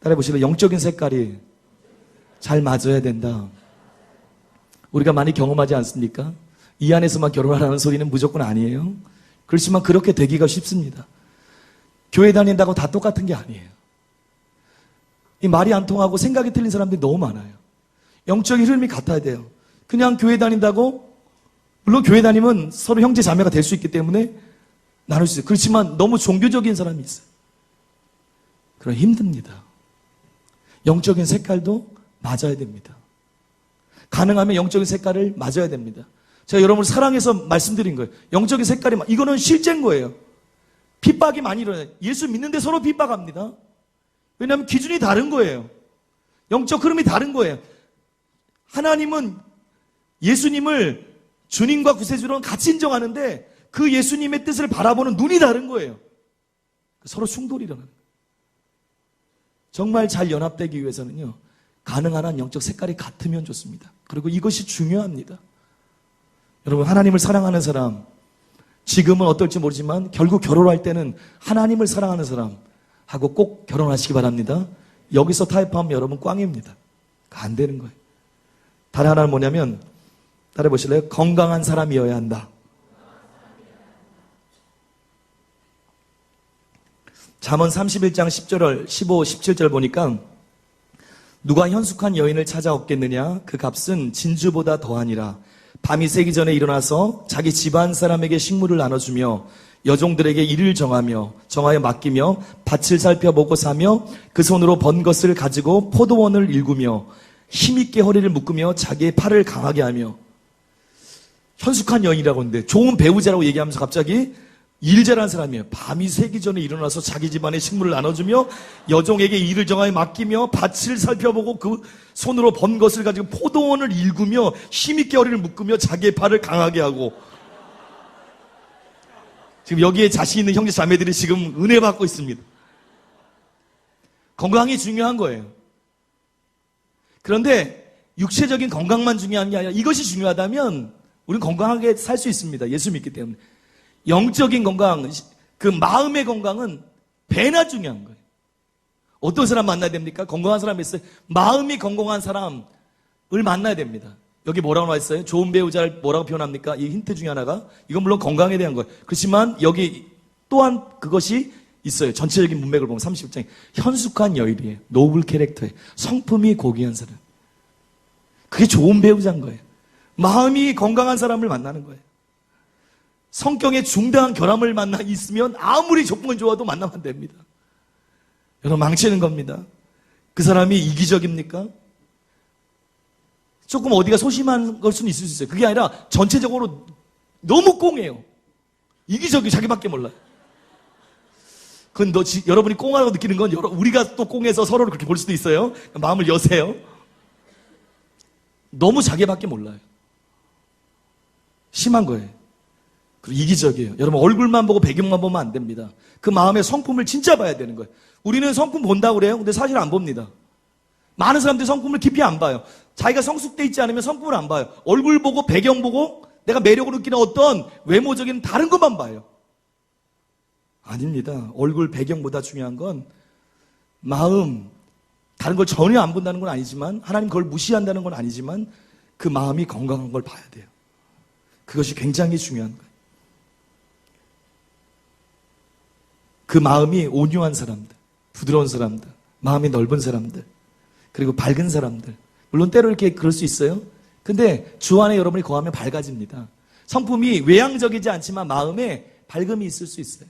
따라해 보실래요? 영적인 색깔이 잘 맞아야 된다. 우리가 많이 경험하지 않습니까? 이 안에서만 결혼하라는 소리는 무조건 아니에요. 그렇지만 그렇게 되기가 쉽습니다. 교회 다닌다고 다 똑같은 게 아니에요. 이 말이 안 통하고 생각이 틀린 사람들이 너무 많아요. 영적인 흐름이 같아야 돼요. 그냥 교회 다닌다고, 물론 교회 다니면 서로 형제 자매가 될 수 있기 때문에 나눌 수 있어요. 그렇지만 너무 종교적인 사람이 있어요. 그럼 힘듭니다. 영적인 색깔도 맞아야 됩니다. 가능하면 영적인 색깔을 맞아야 됩니다. 제가 여러분을 사랑해서 말씀드린 거예요. 영적인 색깔이, 이거는 실제인 거예요. 핍박이 많이 일어나요. 예수 믿는데 서로 핍박합니다. 왜냐하면 기준이 다른 거예요. 영적 흐름이 다른 거예요. 하나님은 예수님을 주님과 구세주로 같이 인정하는데 그 예수님의 뜻을 바라보는 눈이 다른 거예요. 서로 충돌이 일어나는 거예요. 정말 잘 연합되기 위해서는요, 가능한 한 영적 색깔이 같으면 좋습니다. 그리고 이것이 중요합니다. 여러분, 하나님을 사랑하는 사람, 지금은 어떨지 모르지만 결국 결혼할 때는 하나님을 사랑하는 사람하고 꼭 결혼하시기 바랍니다. 여기서 타협하면 여러분 꽝입니다. 안 되는 거예요. 다른 하나는 뭐냐면, 따라해 보실래요? 건강한 사람이어야 한다. 잠언 31장 10절, 15, 17절 보니까 누가 현숙한 여인을 찾아 얻겠느냐? 그 값은 진주보다 더하니라. 밤이 새기 전에 일어나서 자기 집안 사람에게 식물을 나눠주며 여종들에게 일을 정하여 맡기며 밭을 살펴보고 사며 그 손으로 번 것을 가지고 포도원을 일구며 힘있게 허리를 묶으며 자기의 팔을 강하게 하며. 현숙한 여인이라고 하는데 좋은 배우자라고 얘기하면서 갑자기 일 잘하는 사람이에요. 밤이 새기 전에 일어나서 자기 집안에 식물을 나눠주며 여종에게 일을 정하여 맡기며 밭을 살펴보고 그 손으로 번 것을 가지고 포도원을 일구며 힘있게 허리를 묶으며 자기의 팔을 강하게 하고. 지금 여기에 자신 있는 형제 자매들이 지금 은혜 받고 있습니다. 건강이 중요한 거예요. 그런데 육체적인 건강만 중요한 게 아니라 이것이 중요하다면 우리는 건강하게 살 수 있습니다. 예수 믿기 때문에. 영적인 건강, 그 마음의 건강은 배나 중요한 거예요. 어떤 사람 만나야 됩니까? 건강한 사람이 있어요. 마음이 건강한 사람을 만나야 됩니다. 여기 뭐라고 나와 있어요? 좋은 배우자를 뭐라고 표현합니까? 이 힌트 중에 하나가, 이건 물론 건강에 대한 거예요. 그렇지만 여기 또한 그것이 있어요. 전체적인 문맥을 보면 30장에 현숙한 여인이에요. 노블 캐릭터에 성품이 고귀한 사람. 그게 좋은 배우자인 거예요. 마음이 건강한 사람을 만나는 거예요. 성격에 중대한 결함을 만나 있으면 아무리 조건이 좋아도 만나면 안 됩니다. 여러분, 망치는 겁니다. 그 사람이 이기적입니까? 조금 어디가 소심한 걸 수는 있을 수 있어요. 그게 아니라 전체적으로 너무 꽁해요. 이기적이 자기밖에 몰라요. 그건 여러분이 꽁하다고 느끼는 건 우리가 또 꽁해서 서로를 그렇게 볼 수도 있어요. 마음을 여세요. 너무 자기밖에 몰라요. 심한 거예요. 그리고 이기적이에요. 여러분, 얼굴만 보고 배경만 보면 안 됩니다. 그 마음의 성품을 진짜 봐야 되는 거예요. 우리는 성품 본다고 그래요. 근데 사실 안 봅니다. 많은 사람들이 성품을 깊이 안 봐요. 자기가 성숙돼 있지 않으면 성품을 안 봐요. 얼굴 보고 배경 보고 내가 매력을 느끼는 어떤 외모적인 다른 것만 봐요. 아닙니다. 얼굴 배경보다 중요한 건 마음, 다른 걸 전혀 안 본다는 건 아니지만, 하나님 그걸 무시한다는 건 아니지만 그 마음이 건강한 걸 봐야 돼요. 그것이 굉장히 중요한 거예요. 그 마음이 온유한 사람들, 부드러운 사람들, 마음이 넓은 사람들, 그리고 밝은 사람들. 물론 때로 이렇게 그럴 수 있어요. 근데 주 안에 여러분이 거하면 밝아집니다. 성품이 외향적이지 않지만 마음에 밝음이 있을 수 있어요.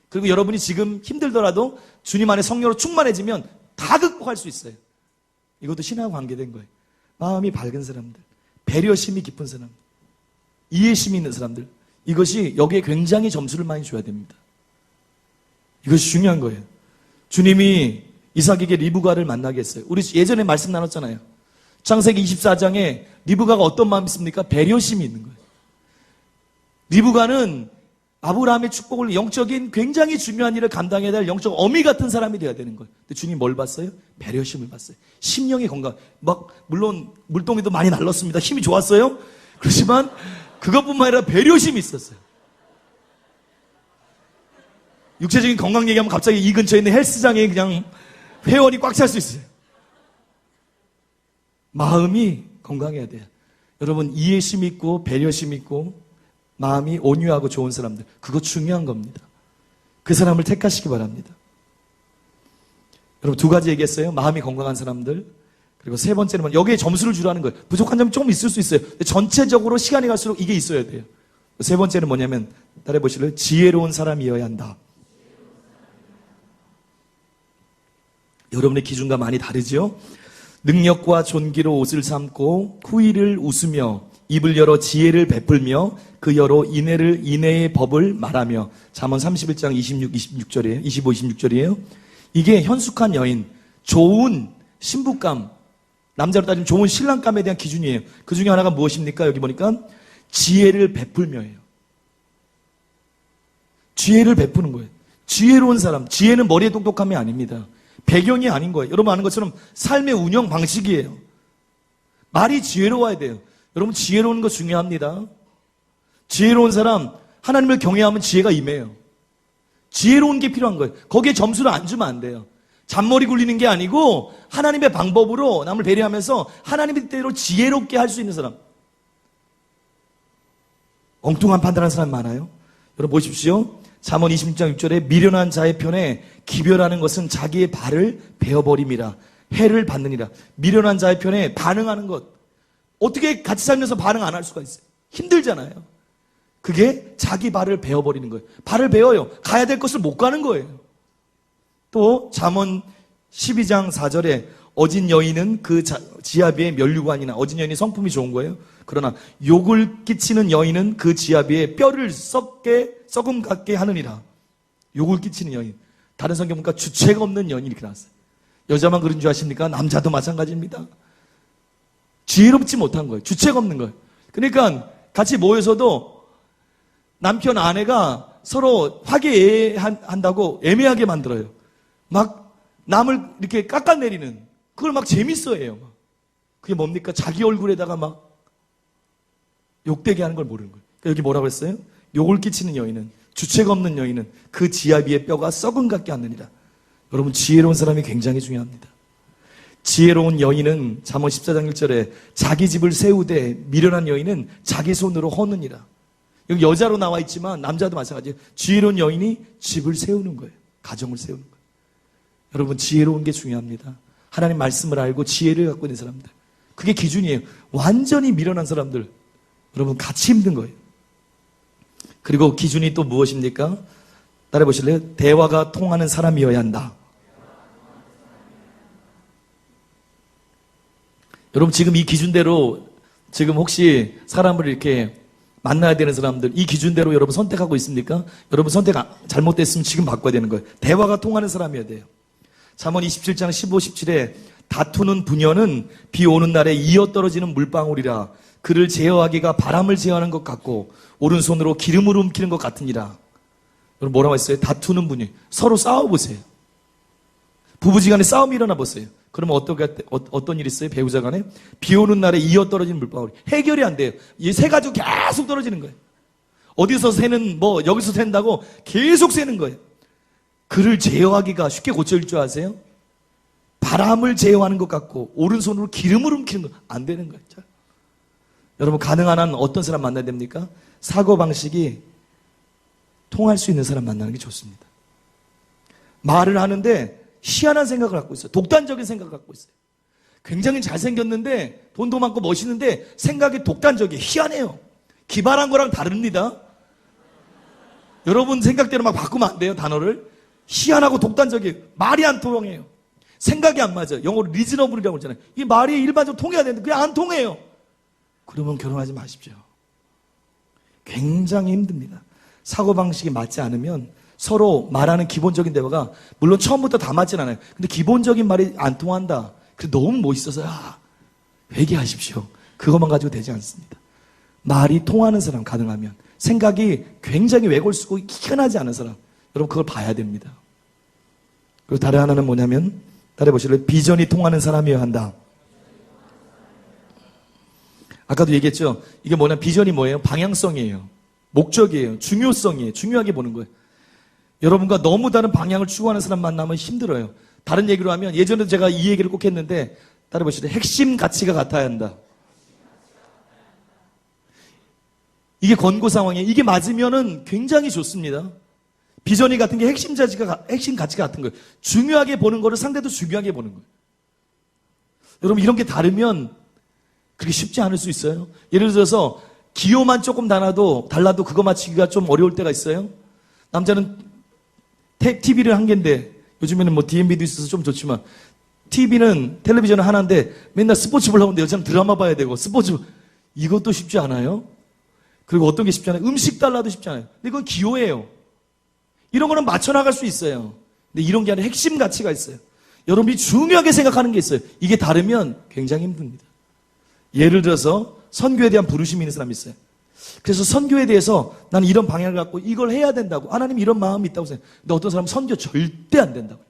그리고 여러분이 지금 힘들더라도 주님 안에 성령으로 충만해지면 다 극복할 수 있어요. 이것도 신하고 관계된 거예요. 마음이 밝은 사람들, 배려심이 깊은 사람들, 이해심이 있는 사람들, 이것이 여기에 굉장히 점수를 많이 줘야 됩니다. 이것이 중요한 거예요. 주님이 이삭에게 리브가를 만나게 했어요. 우리 예전에 말씀 나눴잖아요. 창세기 24장에 리브가가 어떤 마음이 있습니까? 배려심이 있는 거예요. 리브가는 아브라함의 축복을, 영적인 굉장히 중요한 일을 감당해야 될 영적 어미 같은 사람이 되어야 되는 거예요. 근데 주님 뭘 봤어요? 배려심을 봤어요. 심령의 건강. 물론 물동이도 많이 날랐습니다. 힘이 좋았어요. 그렇지만 그것뿐만 아니라 배려심이 있었어요. 육체적인 건강 얘기하면 갑자기 이 근처에 있는 헬스장에 그냥 회원이 꽉 찰 수 있어요. 마음이 건강해야 돼요. 여러분, 이해심 있고 배려심 있고 마음이 온유하고 좋은 사람들, 그거 중요한 겁니다. 그 사람을 택하시기 바랍니다. 여러분, 두 가지 얘기했어요. 마음이 건강한 사람들, 그리고 세 번째는 여기에 점수를 주라는 거예요. 부족한 점이 조금 있을 수 있어요. 근데 전체적으로 시간이 갈수록 이게 있어야 돼요. 세 번째는 뭐냐면, 따라해 보실래요? 지혜로운 사람이어야 한다. 여러분의 기준과 많이 다르죠? 능력과 존귀로 옷을 삼고 후일을 웃으며 입을 열어 지혜를 베풀며 그 여로 인애의 법을 말하며. 잠언 31장 26절이에요. 25, 26절이에요. 이게 현숙한 여인, 좋은 신부감, 남자로 따지면 좋은 신랑감에 대한 기준이에요. 그 중에 하나가 무엇입니까? 여기 보니까 지혜를 베풀며예요. 지혜를 베푸는 거예요. 지혜로운 사람, 지혜는 머리에 똑똑함이 아닙니다. 배경이 아닌 거예요. 여러분 아는 것처럼 삶의 운영 방식이에요. 말이 지혜로워야 돼요. 여러분, 지혜로운 거 중요합니다. 지혜로운 사람, 하나님을 경외하면 지혜가 임해요. 지혜로운 게 필요한 거예요. 거기에 점수를 안 주면 안 돼요. 잔머리 굴리는 게 아니고 하나님의 방법으로 남을 배려하면서 하나님의 뜻대로 지혜롭게 할 수 있는 사람. 엉뚱한 판단하는 사람 많아요. 여러분 보십시오. 잠언 26장 6절에 미련한 자의 편에 기별하는 것은 자기의 발을 베어버림이라. 해를 받느니라. 미련한 자의 편에 반응하는 것. 어떻게 같이 살면서 반응 안 할 수가 있어요? 힘들잖아요. 그게 자기 발을 베어버리는 거예요. 발을 베어요. 가야 될 것을 못 가는 거예요. 또 잠언 12장 4절에 어진 여인은 그 지아비의 면류관이나, 어진 여인이 성품이 좋은 거예요. 그러나 욕을 끼치는 여인은 그 지아비의 뼈를 썩음 같게 하느니라. 욕을 끼치는 여인. 다른 성경 보니까 주체가 없는 여인이 이렇게 나왔어요. 여자만 그런 줄 아십니까? 남자도 마찬가지입니다. 지혜롭지 못한 거예요. 주체가 없는 거예요. 그러니까 같이 모여서도 남편, 아내가 서로 화기애애한다고 애매하게 만들어요. 막 남을 이렇게 깎아내리는, 그걸 막 재밌어해요. 그게 뭡니까? 자기 얼굴에다가 막 욕되게 하는 걸 모르는 거예요. 그러니까 여기 뭐라고 했어요? 욕을 끼치는 여인은, 주체가 없는 여인은 그 지아비의 뼈가 썩은 같게 하느니라. 여러분, 지혜로운 사람이 굉장히 중요합니다. 지혜로운 여인은 잠언 14장 1절에 자기 집을 세우되 미련한 여인은 자기 손으로 허느니라. 여기 여자로 나와 있지만 남자도 마찬가지예요. 지혜로운 여인이 집을 세우는 거예요. 가정을 세우는 거예요. 여러분, 지혜로운 게 중요합니다. 하나님 말씀을 알고 지혜를 갖고 있는 사람들, 그게 기준이에요. 완전히 미련한 사람들, 여러분 같이 힘든 거예요. 그리고 기준이 또 무엇입니까? 따라해 보실래요? 대화가 통하는 사람이어야 한다. 여러분, 지금 이 기준대로 지금 혹시 사람을 이렇게 만나야 되는 사람들, 이 기준대로 여러분 선택하고 있습니까? 여러분 선택 잘못됐으면 지금 바꿔야 되는 거예요. 대화가 통하는 사람이어야 돼요. 잠언 27장 15, 17에 다투는 부녀는 비 오는 날에 이어 떨어지는 물방울이라. 그를 제어하기가 바람을 제어하는 것 같고 오른손으로 기름을 움키는 것 같으니라. 여러분 뭐라고 했어요? 다투는 부녀. 서로 싸워보세요. 부부지간에 싸움이 일어나 보세요. 그러면 어떤 일이 있어요? 배우자 간에 비 오는 날에 이어 떨어지는 물방울이 해결이 안 돼요. 이 새 가지고 계속 떨어지는 거예요. 어디서 새는 여기서 샌다고 계속 새는 거예요. 그를 제어하기가 쉽게 고쳐질 줄 아세요? 바람을 제어하는 것 같고 오른손으로 기름을 움키는 거 안 되는 거예요. 여러분, 가능한 한 어떤 사람 만나야 됩니까? 사고방식이 통할 수 있는 사람 만나는 게 좋습니다. 말을 하는데 희한한 생각을 갖고 있어요. 독단적인 생각을 갖고 있어요. 굉장히 잘생겼는데 돈도 많고 멋있는데 생각이 독단적이에요. 희한해요. 기발한 거랑 다릅니다. 여러분 생각대로 막 바꾸면 안 돼요. 단어를. 희한하고 독단적이에요. 말이 안 통해요. 생각이 안 맞아요. 영어로 리즈너블이라고 그러잖아요. 이 말이 일반적으로 통해야 되는데 그게 안 통해요. 그러면 결혼하지 마십시오. 굉장히 힘듭니다. 사고방식이 맞지 않으면 서로 말하는 기본적인 대화가, 물론 처음부터 다 맞진 않아요. 근데 기본적인 말이 안 통한다. 그래 너무 멋있어서 회개하십시오. 그것만 가지고 되지 않습니다. 말이 통하는 사람, 가능하면 생각이 굉장히 외골수고 희한하지 않은 사람, 여러분 그걸 봐야 됩니다. 그리고 다른 하나는 뭐냐면, 따라해 보실래요? 비전이 통하는 사람이어야 한다. 아까도 얘기했죠. 이게 뭐냐, 비전이 뭐예요? 방향성이에요. 목적이에요. 중요성이에요. 중요하게 보는 거예요. 여러분과 너무 다른 방향을 추구하는 사람 만나면 힘들어요. 다른 얘기로 하면 예전에도 제가 이 얘기를 꼭 했는데 따라보시죠. 핵심 가치가 같아야 한다. 이게 권고 상황이에요. 이게 맞으면은 굉장히 좋습니다. 비전이 같은 게 핵심 가치가 같은 거예요. 중요하게 보는 거를 상대도 중요하게 보는 거예요. 여러분 이런 게 다르면 그렇게 쉽지 않을 수 있어요. 예를 들어서 기호만 조금 달라도 그거 맞추기가 좀 어려울 때가 있어요. 남자는 TV를 한 개인데 요즘에는 뭐 DMB도 있어서 좀 좋지만 TV는 텔레비전은 하나인데 맨날 스포츠 보려고 하는데 여자는 드라마 봐야 되고 스포츠 이것도 쉽지 않아요. 그리고 어떤 게 쉽지 않아요? 음식 달라도 쉽지 않아요. 근데 그건 기호예요. 이런 거는 맞춰나갈 수 있어요. 근데 이런 게 아니라 핵심 가치가 있어요. 여러분이 중요하게 생각하는 게 있어요. 이게 다르면 굉장히 힘듭니다. 예를 들어서 선교에 대한 부르심이 있는 사람이 있어요. 그래서 선교에 대해서 나는 이런 방향을 갖고 이걸 해야 된다고. 하나님 이런 마음이 있다고 생각해요. 근데 어떤 사람은 선교 절대 안 된다고.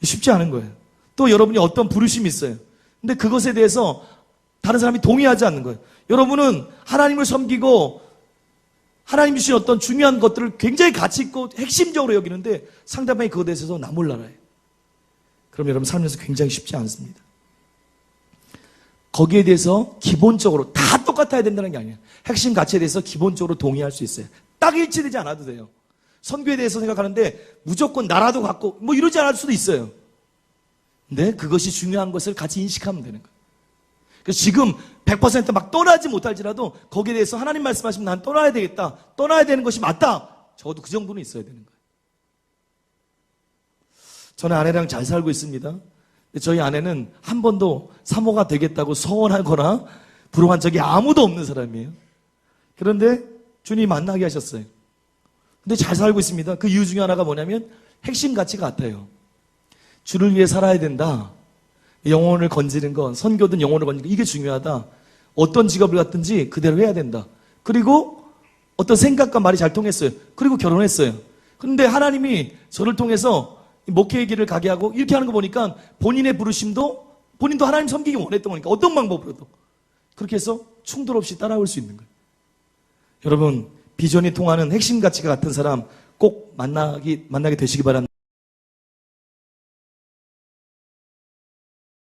쉽지 않은 거예요. 또 여러분이 어떤 부르심이 있어요. 근데 그것에 대해서 다른 사람이 동의하지 않는 거예요. 여러분은 하나님을 섬기고 하나님 주신 어떤 중요한 것들을 굉장히 가치 있고 핵심적으로 여기는데 상대방이 그것에 대해서 나 몰라라 해요. 그럼 여러분 살면서 굉장히 쉽지 않습니다. 거기에 대해서 기본적으로 다 똑같아야 된다는 게 아니에요. 핵심 가치에 대해서 기본적으로 동의할 수 있어요. 딱 일치되지 않아도 돼요. 선교에 대해서 생각하는데 무조건 나라도 갖고 뭐 이러지 않을 수도 있어요. 근데 그것이 중요한 것을 같이 인식하면 되는 거예요. 그래서 지금 100% 떠나지 못할지라도 거기에 대해서 하나님 말씀하시면 난 떠나야 되겠다. 떠나야 되는 것이 맞다. 적어도 그 정도는 있어야 되는 거예요. 저는 아내랑 잘 살고 있습니다. 저희 아내는 한 번도 사모가 되겠다고 서원하거나 부러워한 적이 아무도 없는 사람이에요. 그런데 주님이 만나게 하셨어요. 근데 잘 살고 있습니다. 그 이유 중에 하나가 뭐냐면 핵심 가치가 같아요. 주를 위해 살아야 된다. 영혼을 건지는 건, 선교든 영혼을 건지는 건 이게 중요하다. 어떤 직업을 갖든지 그대로 해야 된다. 그리고 어떤 생각과 말이 잘 통했어요. 그리고 결혼했어요. 그런데 하나님이 저를 통해서 목회의 길을 가게 하고 이렇게 하는 거 보니까 본인의 부르심도 본인도 하나님 섬기기 원했던 거니까 어떤 방법으로도 그렇게 해서 충돌 없이 따라올 수 있는 거예요. 여러분 비전이 통하는 핵심 가치가 같은 사람 꼭 만나게 되시기 바랍니다.